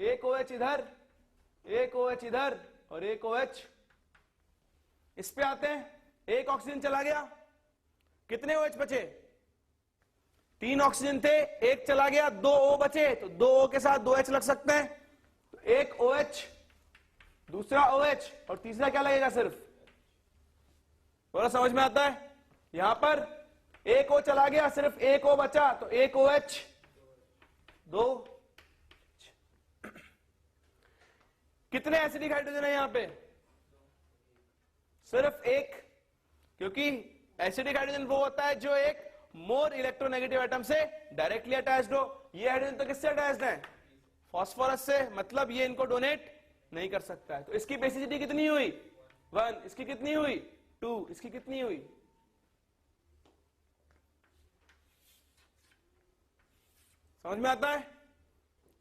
एक OH इधर, एक OH इधर और एक OH। इस पे आते हैं, एक ऑक्सीजन चला गया, कितने OH बचे? 3 ऑक्सीजन थे, एक चला गया, 2 O बचे, तो 2 O के साथ 2 H लग सकते हैं, तो एक OH, दूसरा OH और तीसरा क्या लगेगा? सिर्फ। थोड़ा समझ में आता है? यहां पर एक O चला गया, सिर्फ एक O बचा, तो एक OH, 2। कितने एसिडिक हाइड्रोजन है यहां पे? सिर्फ एक, क्योंकि एसिडिक हाइड्रोजन वो होता है जो एक मोर इलेक्ट्रोनेगेटिव एटम से डायरेक्टली अटैच्ड हो। ये हाइड्रोजन तो किससे अटैच्ड है? फास्फोरस से, मतलब ये इनको डोनेट नहीं कर सकता है। तो इसकी बेसिसिटी कितनी हुई? 1। इसकी कितनी हुई? 2। इसकी कितनी हुई? समझ में आता है?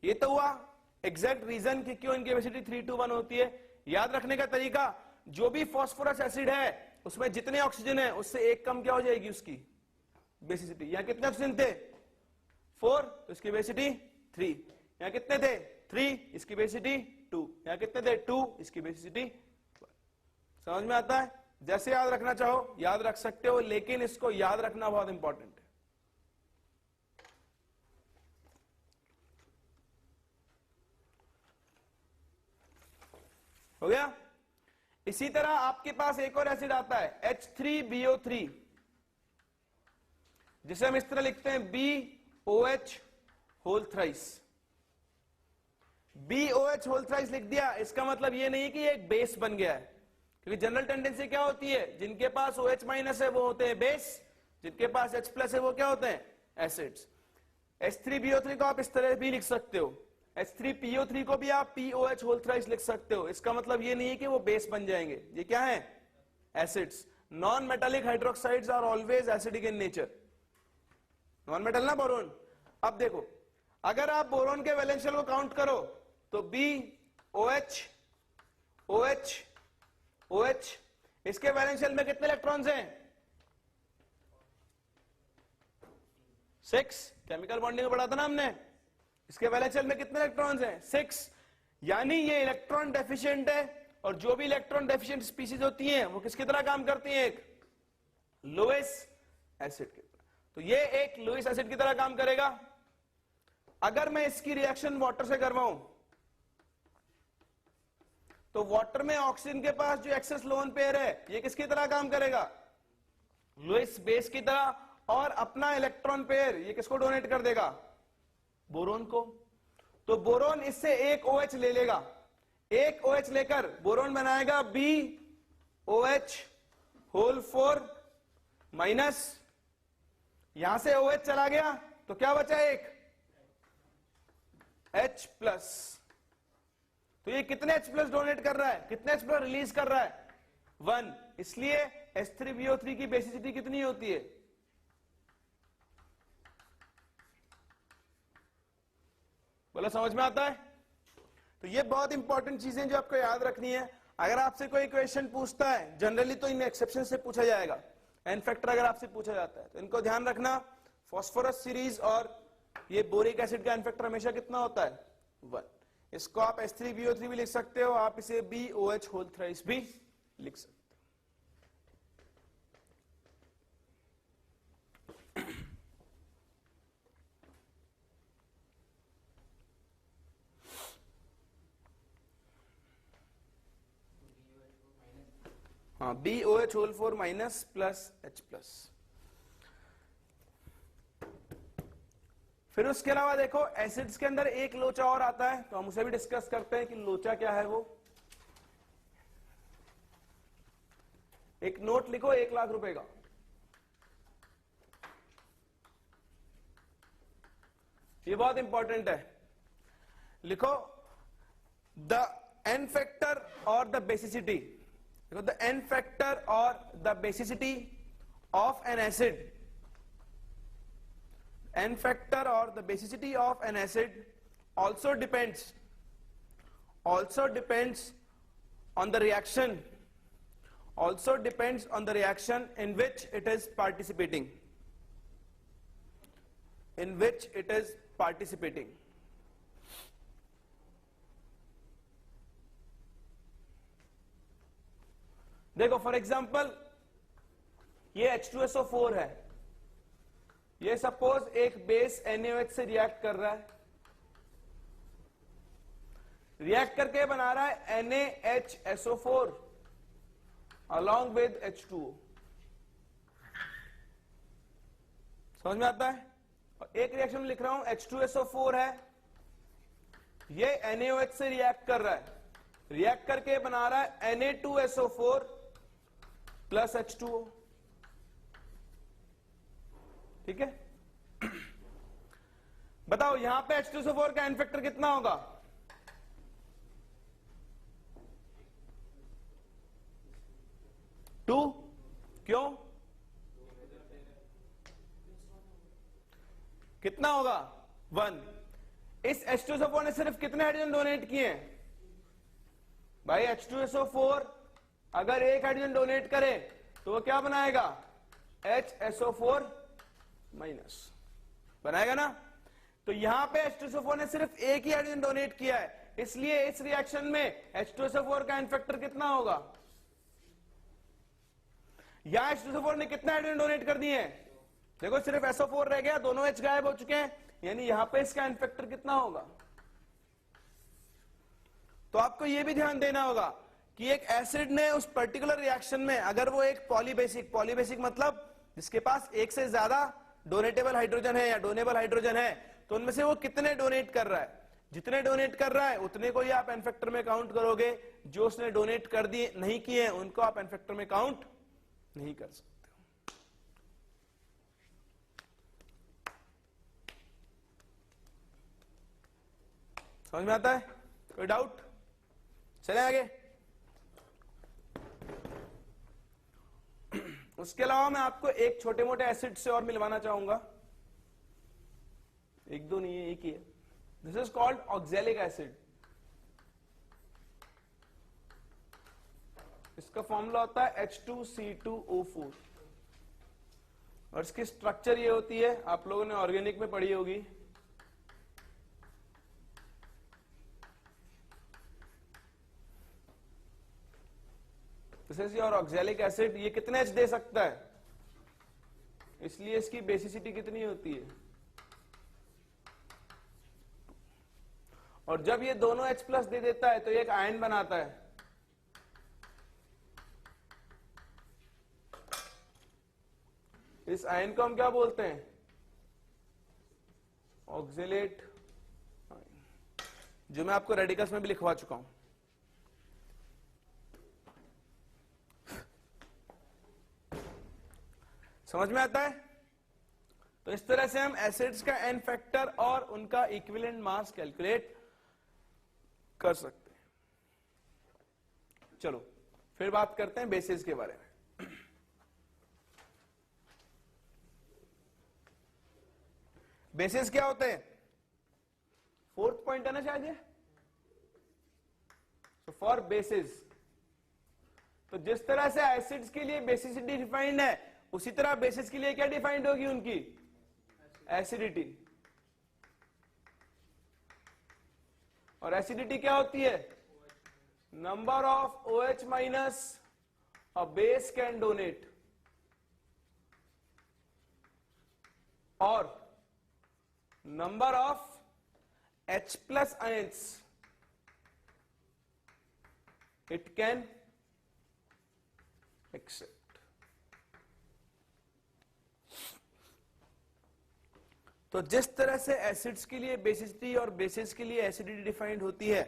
ये तो हुआ एग्जैक्ट रीजन कि क्यों इनकी बेसिसिटी 3 to 1 होती है। याद रखने का तरीका, जो भी फास्फोरस एसिड है उसमें जितने ऑक्सीजन है उससे एक कम क्या हो जाएगी उसकी बेसिसिटी। यहां कितने ऑक्सीजन थे? 4, तो इसकी बेसिसिटी 3। यहां कितने थे? 3, इसकी बेसिसिटी 2। यहां कितने थे? 2, इसकी बेसिसिटी 1। समझ में आता है? जैसे याद रखना चाहो याद रख सकते हो, लेकिन इसको याद रखना बहुत इंपॉर्टेंट है। हो गया? इसी तरह आपके पास एक और एसिड आता है H3BO3, जिसे हम इस तरह लिखते हैं BOH whole thrice. BOH whole thrice लिख दिया, इसका मतलब ये नहीं कि एक बेस बन गया है, क्योंकि जनरल टेंडेंसी क्या होती है? जिनके पास OH माइनस है वो होते हैं बेस, जिनके पास H प्लस है वो क्या होते हैं? एसिड्स। H3BO3 को आप इस तरह भी लिख सकते हो, H3PO3 को भी आप POH होल थ्राइस लिख सकते हो। इसका मतलब ये नहीं है कि वो बेस बन जाएंगे, ये क्या है? Acids. Non metallic hydroxides are always acidic in nature. Non metal ना बोरोन। अब देखो, अगर आप बोरोन के वैलेंस शेल को काउंट करो तो BOH OH OH, इसके वैलेंस शेल में कितने इलेक्ट्रॉन्स हैं? 6। केमिकल बॉन्डिंग में पढ़ा था ना हमने। इसके वैलेंस शेल में कितने इलेक्ट्रॉन्स हैं? 6। यानी ये इलेक्ट्रॉन डेफिशिएंट है, और जो भी इलेक्ट्रॉन डेफिशिएंट स्पीशीज होती हैं वो किसकी तरह काम करती हैं? एक लुईस एसिड की तरह। तो ये एक लुईस एसिड की तरह काम करेगा। अगर मैं इसकी रिएक्शन वाटर से करवाऊं तो वाटर में ऑक्सीजन के पास जो एक्सेस लोन पेयर है ये किसकी तरह काम करेगा? लुईस बेस की तरह, और अपना इलेक्ट्रॉन पेयर ये किसको डोनेट कर देगा? बोरोन को। तो बोरोन इससे एक OH ले लेगा, एक OH लेकर बोरोन बनाएगा BOH होल 4 माइनस, यहां से OH चला गया तो क्या बचा? एक H प्लस। तो ये कितने H प्लस डोनेट कर रहा है? कितने H प्लस रिलीज कर रहा है? 1। इसलिए H3BO3 की बेसिसिटी कितनी होती है? बोला समझ में आता है? तो ये बहुत इंपॉर्टेंट चीजें जो आपको याद रखनी है। अगर आपसे कोई क्वेश्चन पूछता है, जनरली तो इन एक्सेप्शन से पूछा जाएगा, एन फैक्टर अगर आपसे पूछा जाता है तो इनको ध्यान रखना। फास्फोरस सीरीज और ये बोरिक एसिड का एन फैक्टर हमेशा कितना होता है? 1। इसको आप H3BO3 भी लिख सकते हो, आप इसे BOH होल थ्राइस भी लिख सकते हो। हाँ, BOH whole 4 minus plus H plus. फिर उसके अलावा देखो एसिड्स के अंदर एक लोचा और आता है, तो हम उसे भी डिस्कस करते हैं कि लोचा क्या है। वो एक नोट लिखो 1 लाख रुपए का, ये बहुत इंपॉर्टेंट है। लिखो द एन फैक्टर और द बेसिसिटी, देखो द एन फैक्टर और the basicity of N acid, n factor or the basicity of an acid also depends on the reaction, also depends on the reaction in which it is participating, in which it is participating. देखो for example ये H2SO4 है, ये suppose एक base NaOH से react कर रहा है, react करके बना रहा है NaHSO4 along with H2O। समझ में आता है? और एक रिएक्शन लिख रहा हूं H2SO4 है, ये NaOH से रिएक्ट कर रहा है, रिएक्ट करके बना रहा है Na2SO4 प्लस H2O। ठीक है, बताओ यहां पे H2SO4 का एन फैक्टर कितना होगा? टू। क्यों? कितना होगा? 1। इस H2SO4 ने सिर्फ कितने हाइड्रोजन डोनेट किए हैं भाई? H2SO4 अगर एक हाइड्रोजन डोनेट करे तो वो क्या बनाएगा? HSO4 माइनस बनाएगा ना। तो यहां पे H2SO4 ने सिर्फ एक ही हाइड्रोजन डोनेट किया है, इसलिए इस रिएक्शन में H2SO4 का एन फैक्टर कितना होगा? यहां H2SO4 ने कितने हाइड्रोजन डोनेट कर दिए हैं? देखो सिर्फ SO4 रह गया, दोनों H गायब हो चुके हैं, यानी यहां पे इसका एन फैक्टर कितना होगा? तो आपको यह भी ध्यान देना होगा कि एक एसिड ने उस पर्टिकुलर रिएक्शन में अगर वो एक पॉलीबेसिक मतलब जिसके पास एक से ज्यादा डोनेटेबल हाइड्रोजन है या डोनेबल हाइड्रोजन है, तो उनमें से वो कितने डोनेट कर रहा है, जितने डोनेट कर रहा है उतने को ही आप एन फैक्टर में काउंट करोगे। जो उसने डोनेट कर दिए नहीं किए उनको आप एन फैक्टर में काउंट नहीं कर सकते। समझ में आता है? कोई डाउट? चले आगे। उसके अलावा मैं आपको एक छोटे मोटे एसिड से और मिलवाना चाहूंगा, एक दो नहीं है, एक ही है। This is called oxalic acid. इसका फॉर्मूला होता है H2C2O4 और इसकी स्ट्रक्चर ये होती है, आप लोगों ने ऑर्गेनिक में पढ़ी होगी। This is your oxalic acid. ये कितने H दे सकता है, इसलिए इसकी बेसिसिटी कितनी होती है? और जब ये दोनों H प्लस दे देता है तो ये एक आयन बनाता है। इस आयन को हम क्या बोलते हैं? ऑक्सलेट आयन, जो मैं आपको रेडिकल्स में भी लिखवा चुका हूं। समझ में आता है? तो इस तरह से हम एसिड्स का एन फैक्टर और उनका इक्विवेलेंट मास कैलकुलेट कर सकते हैं। चलो फिर बात करते हैं बेसिस के बारे में। बेसिस क्या होते हैं? फोर्थ पॉइंट है ना शायद ये। सो फॉर बेसिस, तो जिस तरह से एसिड्स के लिए बेसिसिटी डिफाइंड है, उसी तरह बेसिस के लिए क्या डिफाइंड होगी उनकी? एसिडिटी। और एसिडिटी क्या होती है? Number of OH minus a base can donate, और number of H plus ions it can accept. तो जिस तरह से एसिड्स के लिए बेसिसिटी और बेसिस के लिए एसिडिटी डिफाइंड होती है,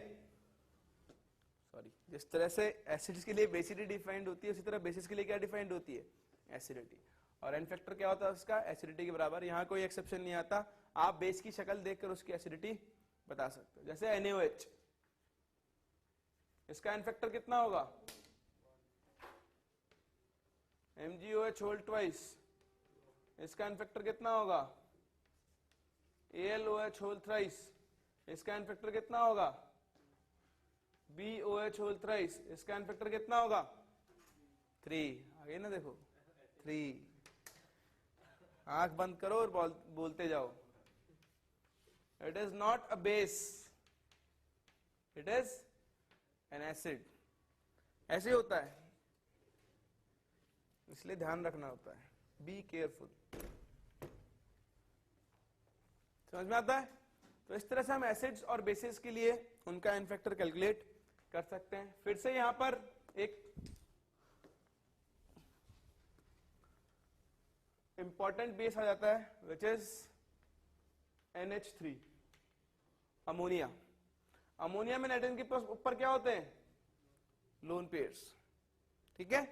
जिस तरह से एसिड्स के लिए बेसिसिटी डिफाइंड होती है, उसी तरह बेसिस के लिए क्या डिफाइंड होती है? एसिडिटी। और एन फैक्टर क्या होता है उसका? एसिडिटी के बराबर। यहां कोई एक्सेप्शन नहीं आता, आप बेस की शक्ल देखकर उसकी एसिडिटी बता सकते हो। जैसे NaOH, इसका एन फैक्टर कितना होगा? MgOH होल ट्वाइस, इसका एन फैक्टर कितना होगा? AlOH होल थ्राइस, इसका एन फैक्टर कितना होगा? BOH होल थ्राइस, इसका एन फैक्टर कितना होगा? 3। आगे ना देखो, 3। आंख बंद करो और बोलते जाओ। It is not a base, it is an acid. ऐसे होता है। इसलिए ध्यान रखना होता है, बी केयरफुल। समझ में आता है? तो इस तरह से हम एसिड्स और बेसिस के लिए उनका एन फैक्टर कैलकुलेट कर सकते हैं। फिर से यहां पर एक इंपॉर्टेंट बेस आ जाता है which is NH3, ammonia. Ammonia में नाइट्रोजन के पास ऊपर क्या होते हैं? Lone pairs. ठीक है,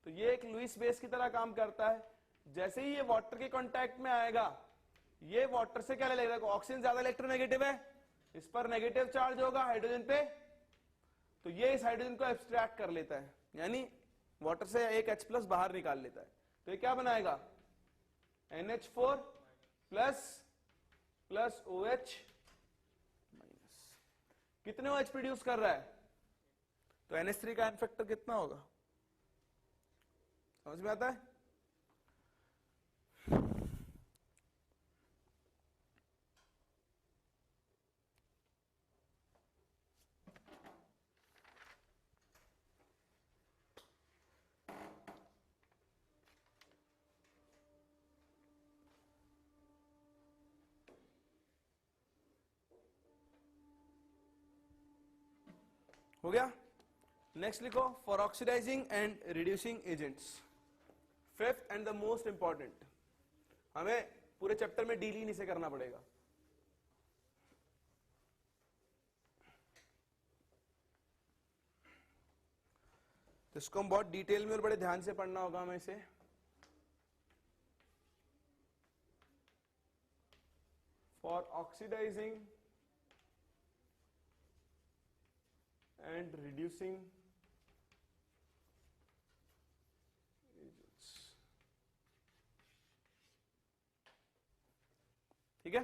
तो ये एक लुईस बेस की तरह काम करता है। जैसे ही ये वाटर के कांटेक्ट में आएगा, ये वाटर से क्या ले लेगा? ऑक्सीजन ज्यादा इलेक्ट्रोनेगेटिव है, इस पर नेगेटिव चार्ज होगा हाइड्रोजन पे, तो ये इस हाइड्रोजन को एब्स्ट्रैक्ट कर लेता है, यानी वाटर से एक H+ बाहर निकाल लेता है। तो ये क्या बनाएगा? NH4 plus OH minus. कितने OH प्रोड्यूस कर रहा है? तो NH3 का एन फैक्टर कितना होगा? समझ में आता है? हो गया? नेक्स्ट लिखो, for oxidising and reducing agents. Fifth and the most important, हमें पूरे चैप्टर में डील ही नहीं से करना पड़ेगा। तो इसको हम बहुत डिटेल में और बड़े ध्यान से पढ़ना होगा हमें इसे। For oxidising and reducing agents. ठीक है,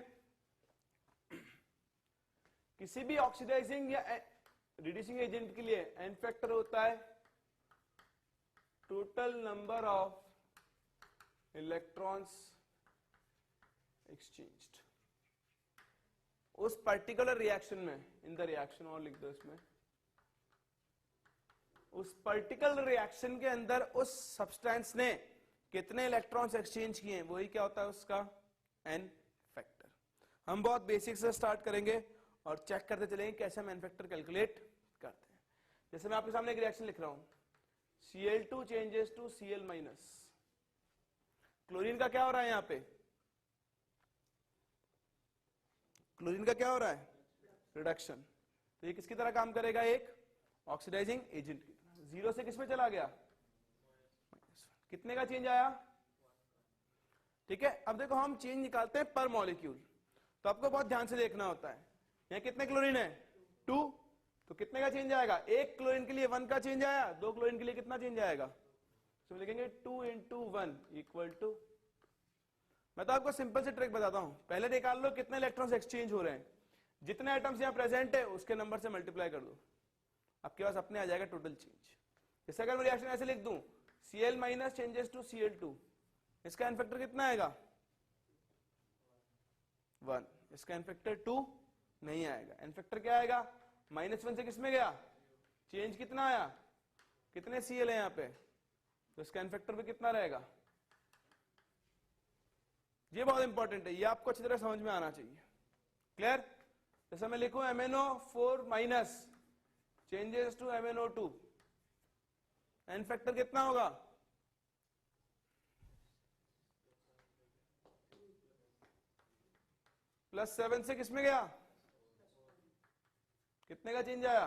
किसी भी ऑक्सीडाइजिंग या रिड्यूसिंग एजेंट के लिए एन फैक्टर होता है total number of electrons exchanged उस पर्टिकुलर रिएक्शन में। इन द रिएक्शन, और लिख दो इसमें, उस पर्टिकुलर रिएक्शन के अंदर उस सब्सटेंस ने कितने इलेक्ट्रॉन्स एक्सचेंज किए हैं, वही क्या होता है उसका एन फैक्टर। हम बहुत बेसिक से स्टार्ट करेंगे और चेक करते चलेंगे कैसे हम एन फैक्टर कैलकुलेट करते हैं। जैसे मैं आपके सामने एक रिएक्शन लिख रहा हूं, Cl2 changes to Cl minus. Chlorine का क्या हो रहा है यहां पे? क्लोरीन का क्या हो रहा है? रिडक्शन। तो ये किसकी तरह काम करेगा? एक ऑक्सीडाइजिंग एजेंट की तरह। जीरो से किस में चला गया? कितने का चेंज आया? ठीक है, अब देखो हम चेंज निकालते हैं पर मॉलिक्यूल, तो आपको बहुत ध्यान से देखना होता है। यहां कितने क्लोरीन है? 2, तो कितने का चेंज आएगा? एक क्लोरीन के लिए 1 का चेंज आया, 2 क्लोरीन के लिए कितना चेंज आएगा? तो लिखेंगे 2 × 1 इक्वल टू, मैं तो आपको सिंपल से ट्रिक बताता हूं, पहले निकाल लो कितने इलेक्ट्रॉन्स एक्सचेंज हो रहे हैं, जितने एटम्स यहां प्रेजेंट है उसके नंबर से मल्टीप्लाई कर दो, आपके पास अपने आ जाएगा टोटल चेंज। जैसे अगर मैं रिएक्शन ऐसे लिख दूं, Cl minus changes to Cl2, इसका एन फैक्टर कितना आएगा? 1। इसका एन फैक्टर 2 नहीं आएगा। एन फैक्टर क्या आएगा? -1 से किसमें गया? चेंज कितना आया? कितने Cl है यहां पे, तो इसका एन फैक्टर भी कितना रहेगा? ये बहुत इंपॉर्टेंट है, ये आपको अच्छी तरह समझ में आना चाहिए। क्लियर? जैसे मैं लिखूं MnO4 minus changes to MnO2, n factor कितना होगा? +7 से किसमें गया? कितने का चेंज आया?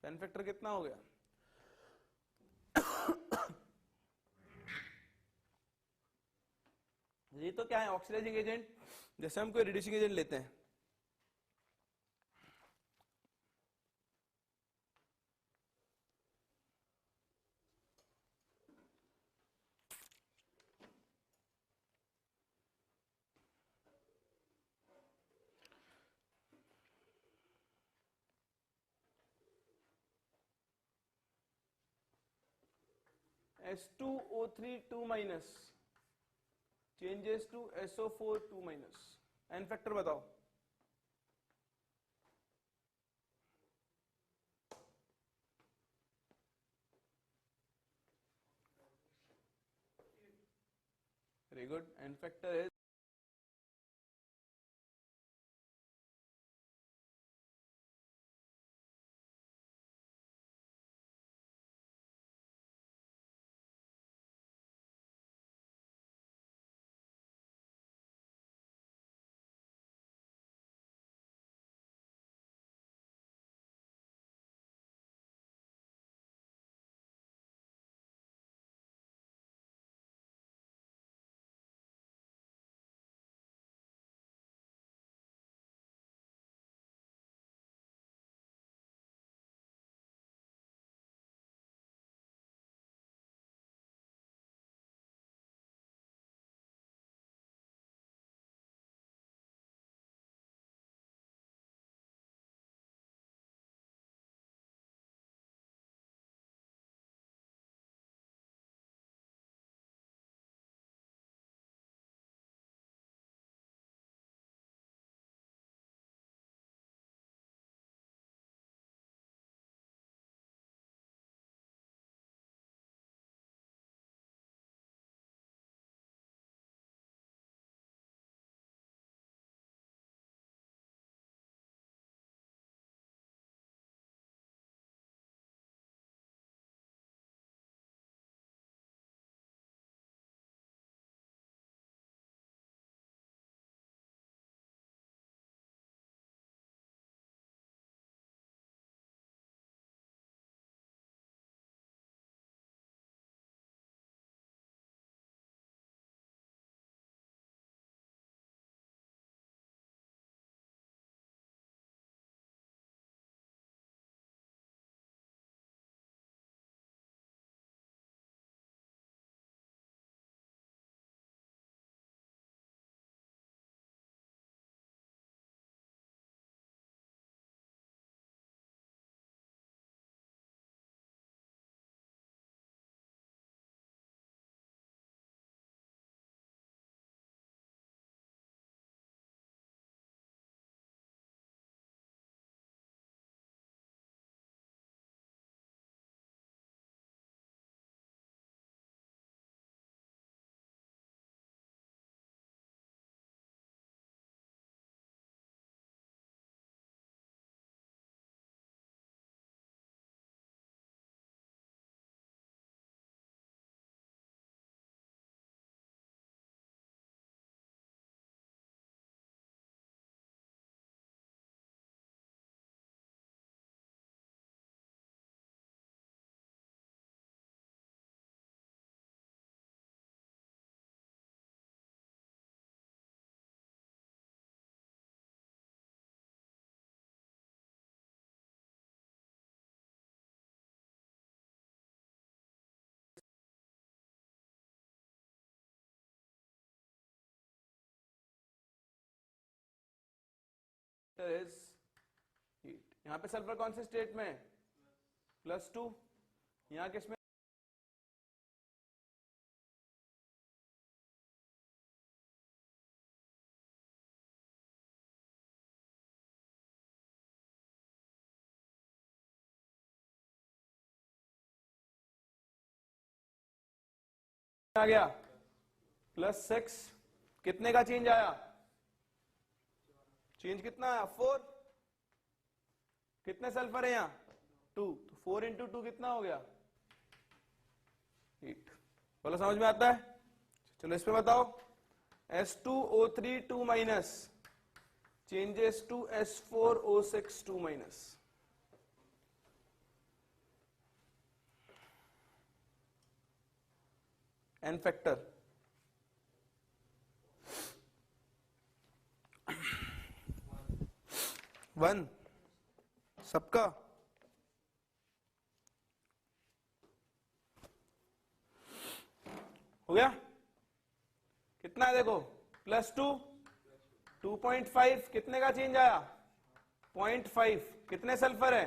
एन फैक्टर कितना हो गया? ये तो क्या है? Oxidising agent. जैसे हम कोई रिड्यूसिंग एजेंट लेते हैं, H2O3 2 minus changes to SO4 2 minus, N factor बताओ। Very good. N factor is is heat. यहाँ पे सल्फर कौन से स्टेट में है? +2. यहाँ किसमें? आ गया +6. कितने का चेंज आया? चेंज कितना आया? 4. कितने सल्फर है यहाँ? 2. तो 4 × 2 कितना हो गया? 8. बोलो समझ में आता है? चलो इस पे बताओ. S2O3 2- changes to S4O6 2-. N factor. One सबका. हो गया? कितना है देखो? +2. 2.5. कितने का चेंज आया? 0.5. कितने सल्फर है?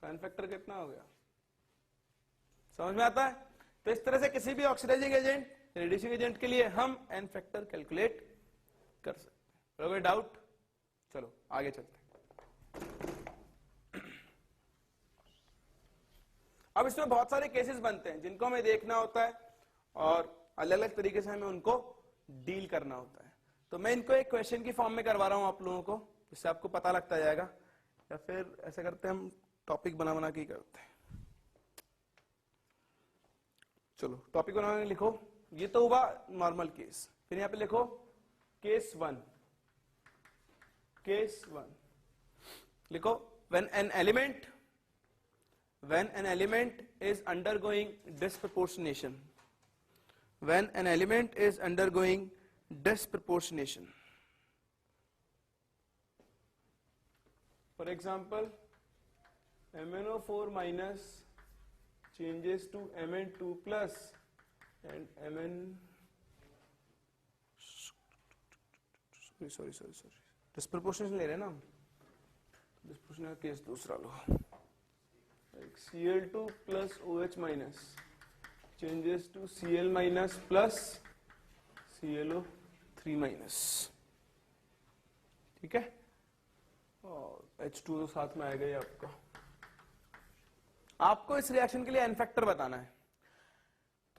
तो एन फैक्टर कितना हो गया? समझ में आता है? तो इस तरह से किसी भी ऑक्सीडाइजिंग एजेंट, रिड्यूसिंग एजेंट के लिए हम एन फैक्टर कैलकुलेट कर सकते हैं. कोई डाउट? चलो आगे चलते हैं. अब इसमें बहुत सारे केसेस बनते हैं जिनको हमें देखना होता है, और अलग अलग तरीके से हमें उनको डील करना होता है। तो मैं इनको एक क्वेश्चन की फॉर्म में करवा रहा हूं आप लोगों को, जिससे आपको पता लगता जाएगा, या फिर ऐसे करते हैं हम टॉपिक बना बना के करते हैं। चलो टॉपिक बना के लिखो, ये तो हुआ नॉर्मल केस। फिर यहां पे लिखो केस 1, केस 1 लिखो, when an element is undergoing disproportionation, when an element is undergoing disproportionation, for example MnO4 minus changes to Mn2 plus and Mn sorry disproportionation ले रहे हैं ना, डिस्प्रोपोर्शनल केस दूसरा लो, Cl2 plus OH minus changes to Cl minus plus ClO3 minus, ठीक है, और H2 तो साथ में आएगा ये आपका। आपको इस रिएक्शन के लिए एन फैक्टर बताना है।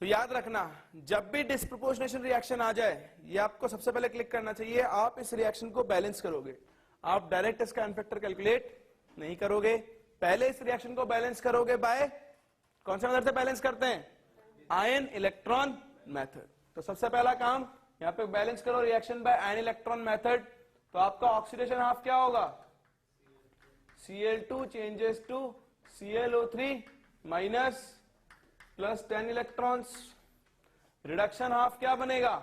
तो याद रखना, जब भी डिस्प्रोपोर्शनेशन रिएक्शन आ जाए, ये आपको सबसे पहले क्लिक करना चाहिए। आप इस रिएक्शन को बैलेंस करोगे, आप डायरेक्ट इसका एन फैक्टर कैलकुलेट नहीं करोगे, पहले इस रिएक्शन को बैलेंस करोगे बाय कौन सा मेथड से बैलेंस करते हैं, आयन इलेक्ट्रॉन मेथड। तो सबसे पहला काम यहां पे बैलेंस करो reaction by ion electron method. तो आपका ऑक्सीडेशन हाफ क्या होगा, Cl2 changes to ClO3 minus plus 10 electrons. Reduction half क्या बनेगा,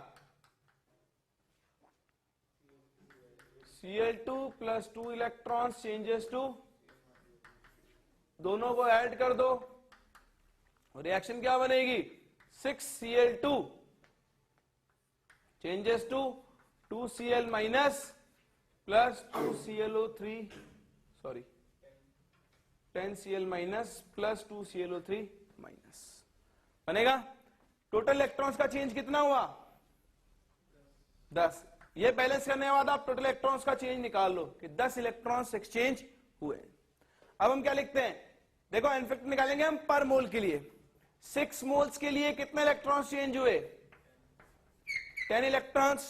Cl2 plus 2 electrons changes to, दोनों को ऐड कर दो, रिएक्शन क्या बनेगी, 6Cl2 changes to 2Cl minus plus 2ClO3 sorry 10Cl minus plus 2ClO3 minus बनेगा। टोटल इलेक्ट्रॉन्स का चेंज कितना हुआ, 10। ये बैलेंस करने के बाद आप टोटल इलेक्ट्रॉन्स का चेंज निकाल लो कि 10 इलेक्ट्रॉन्स एक्सचेंज हुए। अब हम क्या लिखते हैं, देखो एन फैक्टर निकालेंगे हम पर मोल के लिए। 6 मोल्स के लिए कितने इलेक्ट्रॉन्स चेंज हुए, 10 electrons.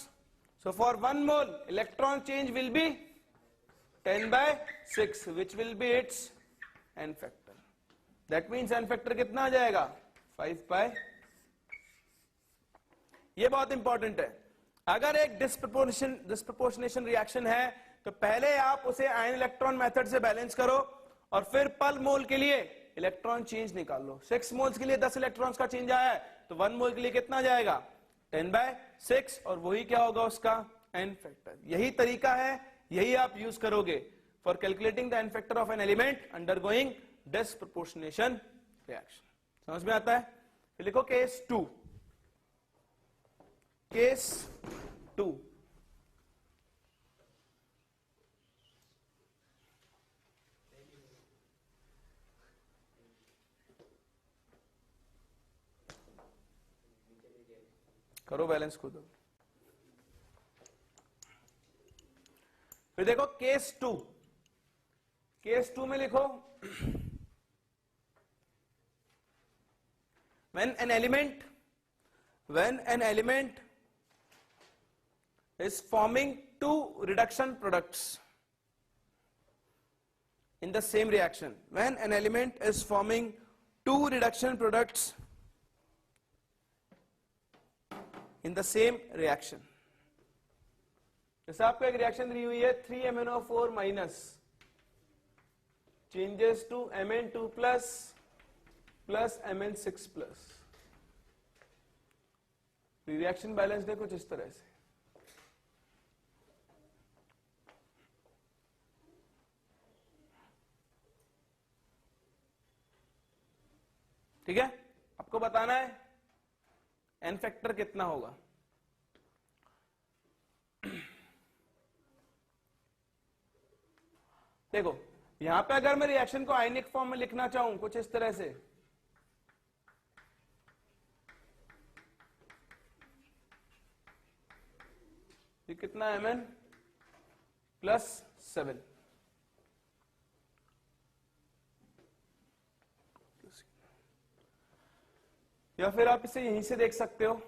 So for 1 mole electron change will be 10/6 which will be its n factor. That means n factor कितना आ जाएगा, 5/। ये बहुत इंपॉर्टेंट है। अगर एक डिस्प्रोपोर्शनेशन रिएक्शन है तो पहले आप उसे आयन इलेक्ट्रॉन मेथड से बैलेंस करो और फिर पर मोल के लिए इलेक्ट्रॉन चेंज निकाल लो। 6 मोल्स के लिए 10 इलेक्ट्रॉन्स का चेंज आया है तो 1 मोल के लिए कितना जाएगा, 10/6, और वही क्या होगा उसका एन फैक्टर। यही तरीका है, यही आप यूज करोगे for calculating the n factor of an element undergoing disproportionation reaction. समझ में आता है। फिर लिखो केस 2, केस 2 करो बैलेंस खुद। फिर देखो केस 2, केस 2 में लिखो when an element is forming 2 reduction products in the same reaction, when an element is forming 2 reduction products in the same reaction, जैसे आपको एक रिएक्शन दी हुई है 3MnO4 minus changes to Mn2 plus plus Mn6 plus. Reaction balance है कुछ इस तरह से। ठीक है, आपको बताना है एन फैक्टर कितना होगा। देखो यहां पे अगर मैं रिएक्शन को आयनिक फॉर्म में लिखना चाहूं कुछ इस तरह से, ये कितना Mn +7 या फिर आप इसे यहीं से देख सकते हो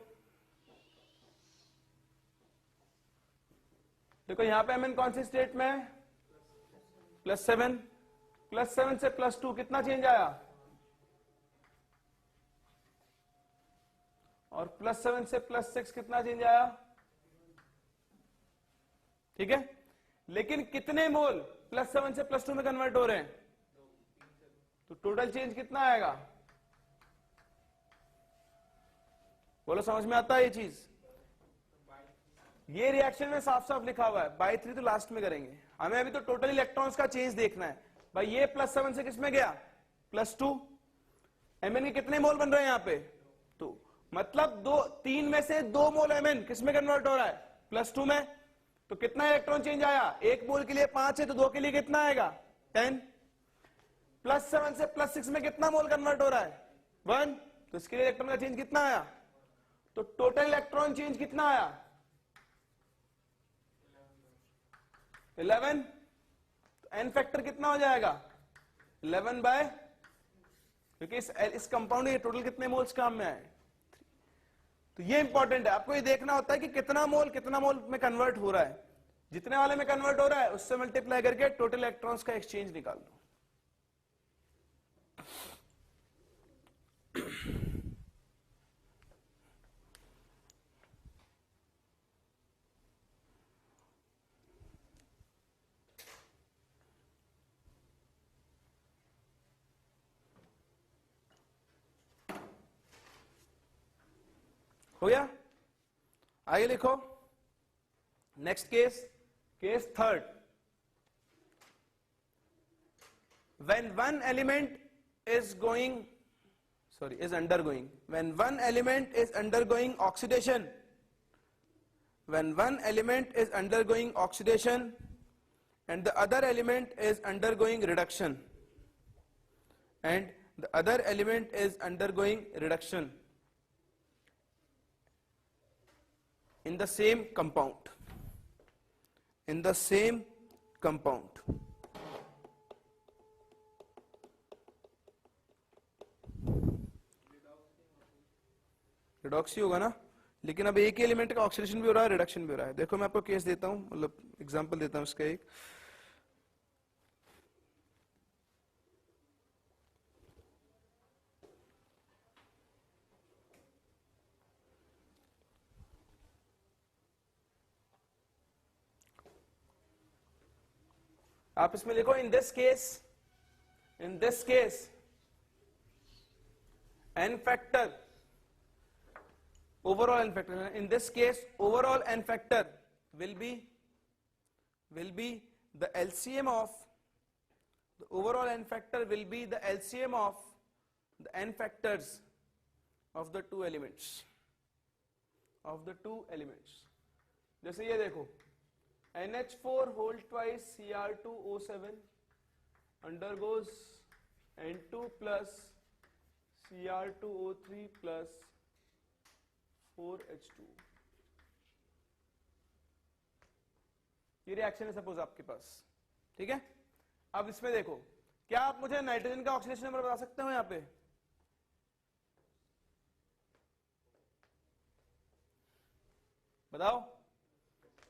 देखो यहां पे mn कौन सी स्टेट में है, +7, +7 से +2 कितना चेंज आया, और +7 से +6 कितना चेंज आया, ठीक है। लेकिन कितने मोल +7 से +2 में कन्वर्ट हो रहे हैं, तो टोटल चेंज कितना आएगा, बोलो समझ में आता है ये चीज। ये रिएक्शन में साफ साफ लिखा हुआ है, बाई 3 तो लास्ट में करेंगे, हमें अभी तो टोटल इलेक्ट्रॉन्स का चेंज देखना है। भाई ये +7 से किसमें गया, +2, Mn के कितने मोल बन रहे हैं यहां पे, तो मतलब 3 में से 2 मोल Mn किसमें कन्वर्ट हो रहा है, +2 में, तो कितना इलेक्ट्रॉन चेंज आया, 1 मोल के लिए 5 है तो 2 के लिए कितना आएगा 10, +7 से +6 में कितना मोल कन्वर्ट हो रहा है 1, तो इसके लिए इलेक्ट्रॉन का चेंज कितना आया, तो टोटल इलेक्ट्रॉन चेंज कितना आया 11, तो एन फैक्टर कितना हो जाएगा 11 बाय, क्योंकि इस कंपाउंड के टोटल कितने मोल्स काम में आए। तो ये इंपॉर्टेंट है, आपको ये देखना होता है कि कितना मोल में कन्वर्ट हो रहा है, जितने वाले में कन्वर्ट हो रहा है उससे मल्टीप्लाई करके टोटल इलेक्ट्रॉन्स का एक्सचेंज निकाल दो। हो गया, आगे लिखो next case third, when one element is undergoing oxidation, and the other element is undergoing reduction, in the same compound, redox ही होगा ना, लेकिन अब एक ही एलिमेंट का ऑक्सीडेशन भी हो रहा है, रिडक्शन भी हो रहा है। देखो मैं आपको केस देता हूं, मतलब एग्जांपल देता हूं इसका एक, आप इसमें लिखो इन this case n factor, overall n factor, in this case overall n factor will be the LCM of the overall n factor will be the LCM of the n factors of the two elements, जैसे ये देखो NH4 whole twice Cr2O7 undergoes N2 plus Cr2O3 plus 4H2, ये reaction है suppose आपके पास, ठीक है। अब इसमें देखो, क्या आप मुझे नाइट्रोजन का ऑक्सीडेशन नंबर बता सकते हो यहां पे, बताओ।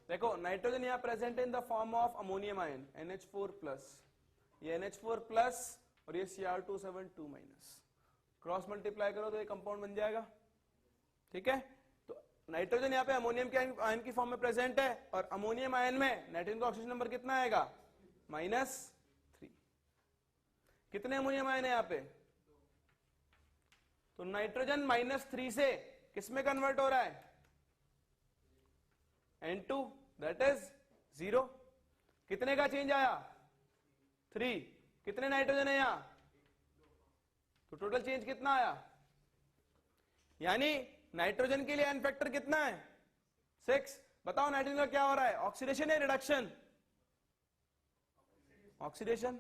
देखो नाइट्रोजन यहां प्रेजेंट है in the form of ammonium ion NH4+, ये NH4+ और ये Cr2O7 2-, क्रॉस मल्टीप्लाई करो तो ये कंपाउंड बन जाएगा, ठीक है। तो नाइट्रोजन यहाँ पे अमोनियम के आयन की फॉर्म में प्रेजेंट है, और अमोनियम आयन में नाइट्रोजन का ऑक्सीजन नंबर कितना आएगा -3। कितने अमोनियम आयन है यहाँ पे, तो नाइट्रोजन -3 से किसमें कन्वर्ट हो रहा है N2, दैट इज 0। कितने का चेंज आया 3, कितने नाइट्रोजन है यहां, तो टोटल चेंज कितना आया, यानी नाइट्रोजन के लिए एन फैक्टर कितना है 6। बताओ नाइट्रोजन का क्या हो रहा है, ऑक्सीडेशन या रिडक्शन, ऑक्सीडेशन।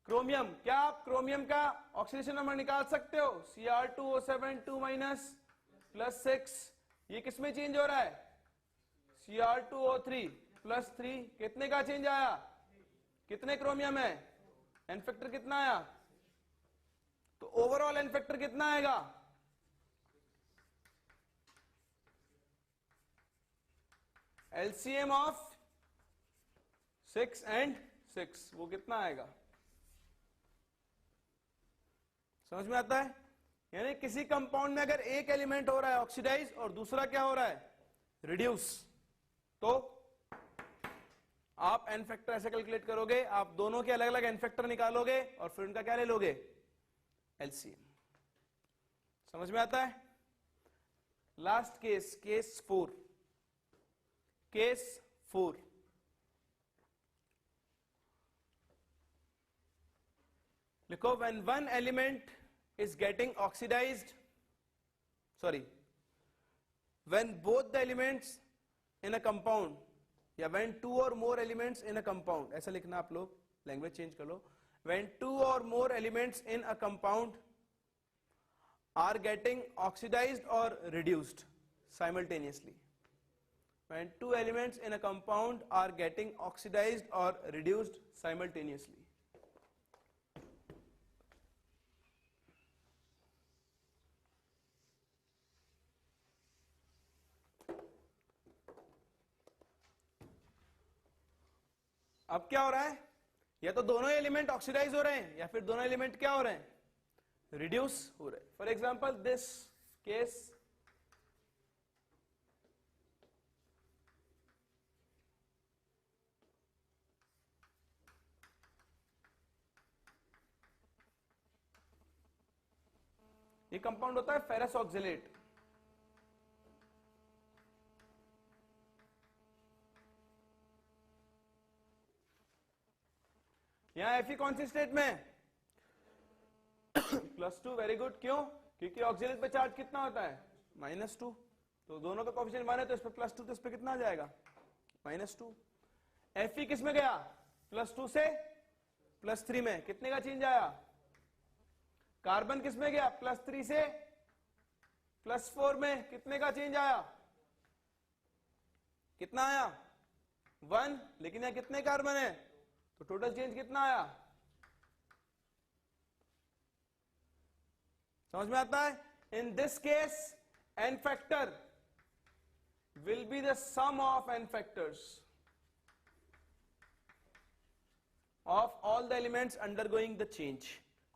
क्रोमियम, क्या आप क्रोमियम का ऑक्सीडेशन नंबर निकाल सकते हो, Cr2O7 2- +6, ये किसमें चेंज हो रहा है Cr2O3 +3, कितने का चेंज आया, कितने क्रोमियम है, एन फैक्टर कितना आया, तो ओवरऑल एन फैक्टर कितना आएगा, LCM of 6 and 6, वो कितना आएगा? समझ में आता है? यानी किसी कंपाउंड में अगर एक एलिमेंट हो रहा है ऑक्सीडाइज और दूसरा क्या हो रहा है? रिड्यूस, तो आप एन फैक्टर ऐसे कैलकुलेट करोगे, आप दोनों के अलग अलग एन फैक्टर निकालोगे और फिर उनका क्या ले लोगे? एलसीएम। समझ में आता है? Last case, case 4। केस 4, लिखो when one element is getting oxidized, sorry, when both the elements in a compound, या when two or more elements in a compound, ऐसा लिखना आप लोग, लैंग्वेज चेंज कर लो, when two or more elements in a compound are getting oxidized or reduced simultaneously. When two elements in a compound are getting oxidized or reduced simultaneously. अब क्या हो रहा है? या तो दोनों एलिमेंट ऑक्सीडाइज हो रहे हैं या फिर दोनों एलिमेंट क्या हो रहे हैं? रिड्यूस हो रहे हैं. फॉर एग्जांपल दिस केस, ये कंपाउंड होता है फेरस ऑक्सलेट. यहां Fe कौन सी स्टेट में? +2. Very good. क्यों? क्योंकि ऑक्सीडेट पे चार्ज कितना होता है? -2. तो दोनों का कोएफिशिएंट 1 है तो इस पे +2, तो इस पे कितना आ जाएगा? -2. Fe किस में गया? +2 से +3 में. कितने का चेंज आया? कार्बन किस में गया? +3 से +4 में. कितने का चेंज आया? कितना आया? 1. लेकिन यहां कितने कार्बन है? तो टोटल चेंज कितना आया? समझ में आता है? In this case n factor will be the sum of n factors of all the elements undergoing the change.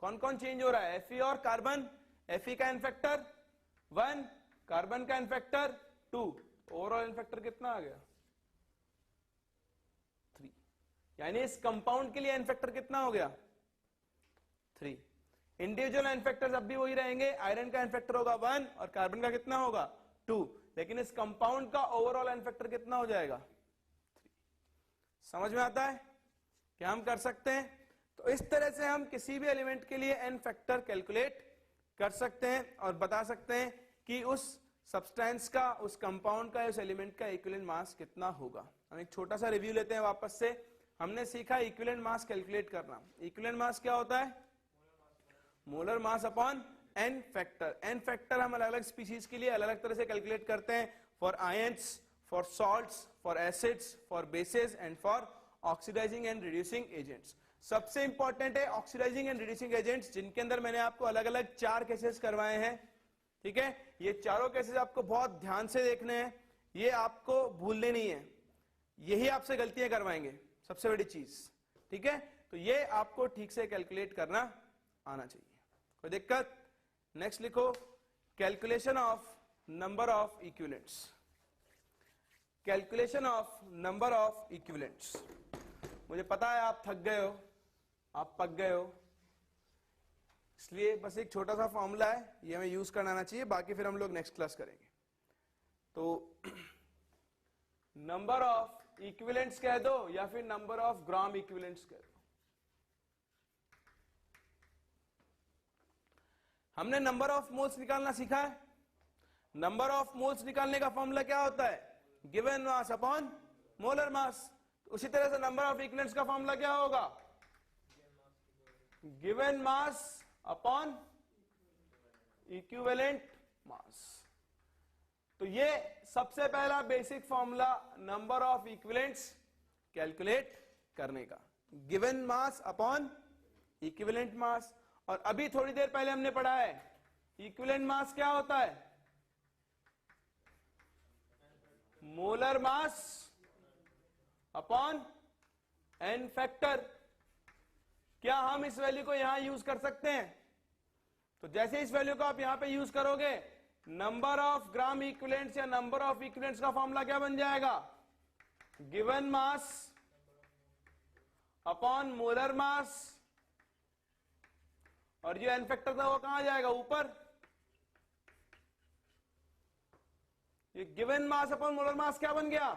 कौन कौन चेंज हो रहा है? Fe और कार्बन. Fe का एन फैक्टर 1, कार्बन का n factor 2. Overall n factor कितना आ गया? 3. यानी इस कंपाउंड के लिए एन फैक्टर कितना हो गया? 3. इंडिविजुअल एन फैक्टर्स अब भी वही रहेंगे. आयरन का एन फैक्टर होगा 1 और कार्बन का कितना होगा? 2. लेकिन इस कंपाउंड का ओवरऑल एन फैक्टर कितना हो जाएगा? 3. समझ में आता है? क्या हम कर सकते हैं? तो इस तरह से हम किसी भी एलिमेंट के लिए एन फैक्टर कैलकुलेट कर सकते हैं और बता सकते हैं कि उस सब्सटेंस का, उस कंपाउंड का, उस एलिमेंट का इक्विवेलेंट मास कितना होगा. हम एक छोटा सा रिव्यू लेते हैं वापस से. हमने सीखा इक्विवेलेंट मास कैलकुलेट करना. इक्विवेलेंट मास क्या होता है? Molar mass upon n factor. N factor हम अलग अलग स्पीशीज के लिए अलग अलग तरह से कैलकुलेट करते हैं. For ions, for salts, for acids, for bases and for oxidising and reducing agents. सबसे इंपॉर्टेंट है ऑक्सीडाइजिंग एंड रिड्यूसिंग एजेंट्स, जिनके अंदर मैंने आपको अलग अलग 4 केसेस करवाए हैं. ठीक है? ये चारों केसेस आपको बहुत ध्यान से देखने हैं. ये आपको भूलने नहीं है. यही आपसे गलतियां करवाएंगे, सबसे बड़ी चीज. ठीक है? तो ये आपको ठीक से कैलकुलेट करना आना चाहिए. कोई दिक्कत? नेक्स्ट लिखो, calculation of number of equivalents. Calculation of number of equivalents. मुझे पता है आप थक गए हो, आप पक गए हो, इसलिए बस एक छोटा सा फॉर्मूला है, ये हमें यूज करना आना चाहिए. बाकी फिर हम लोग नेक्स्ट क्लास करेंगे. तो नंबर ऑफ इक्विवेलेंट्स कह दो या फिर नंबर ऑफ ग्राम इक्विवेलेंट्स कह दो. हमने नंबर ऑफ मोल्स निकालना सीखा है. नंबर ऑफ मोल्स निकालने का फॉर्मूला क्या होता है? Given mass upon molar mass. उसी तरह से नंबर ऑफ इक्विवेलेंट्स का फॉर्मूला क्या होगा? Given mass upon equivalent mass. तो ये सबसे पहला basic formula number of equivalents calculate करने का. Given mass upon equivalent mass. और अभी थोड़ी देर पहले हमने पढ़ा है इक्विवेलेंट मास क्या होता है? Molar mass upon n factor. क्या हम इस वैल्यू को यहां यूज कर सकते हैं? तो जैसे इस वैल्यू को आप यहां पे यूज करोगे, नंबर ऑफ ग्राम इक्विवेलेंट्स या नंबर ऑफ इक्विवेलेंट्स का फॉर्मूला क्या बन जाएगा? Given mass upon molar mass, और जो एन फैक्टर था वो कहां जाएगा? ऊपर। ये given mass upon molar mass क्या बन गया?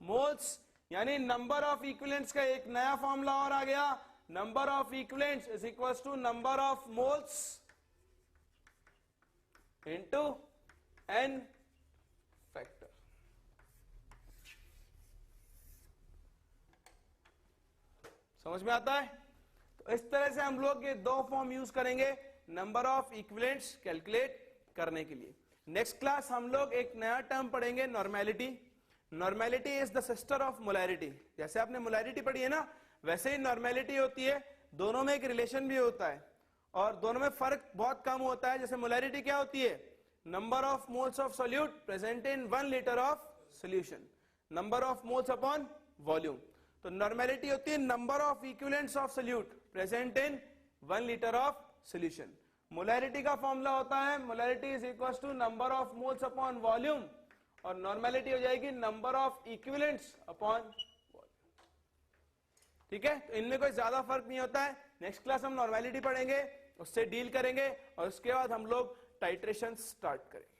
मोल्स। यानी नंबर ऑफ इक्विवेलेंट्स का एक नया फॉर्मूला और आ गया, number of equivalents is equals to number of moles into n factor. समझ में आता है? तो इस तरह से हम लोग ये दो फॉर्म यूज करेंगे नंबर ऑफ इक्विवेलेंट्स कैलकुलेट करने के लिए। नेक्स्ट क्लास हम लोग एक नया टर्म पढ़ेंगे, normality. Normality is the sister of molarity. जैसे आपने मोलैरिटी पढ़ी है ना, वैसे ही नॉर्मेलिटी होती है। दोनों में एक रिलेशन भी होता है और दोनों में फर्क बहुत कम होता है। जैसे मोलैरिटी क्या होती है? Number of moles of solute present in 1 litre of solution, number of moles upon volume. तो नॉर्मेलिटी होती है number of equivalents of solute present in 1 litre of solution. Molarity का फॉर्मूला होता है molarity is equal to number of moles upon volume, और normality हो जाएगी number of equivalents upon volume. ठीक है, तो इनमें कोई ज्यादा फर्क नहीं होता है। नेक्स्ट क्लास हम नॉर्मेलिटी पढ़ेंगे, उससे डील करेंगे और उसके बाद हम लोग टाइट्रेशन स्टार्ट करेंगे।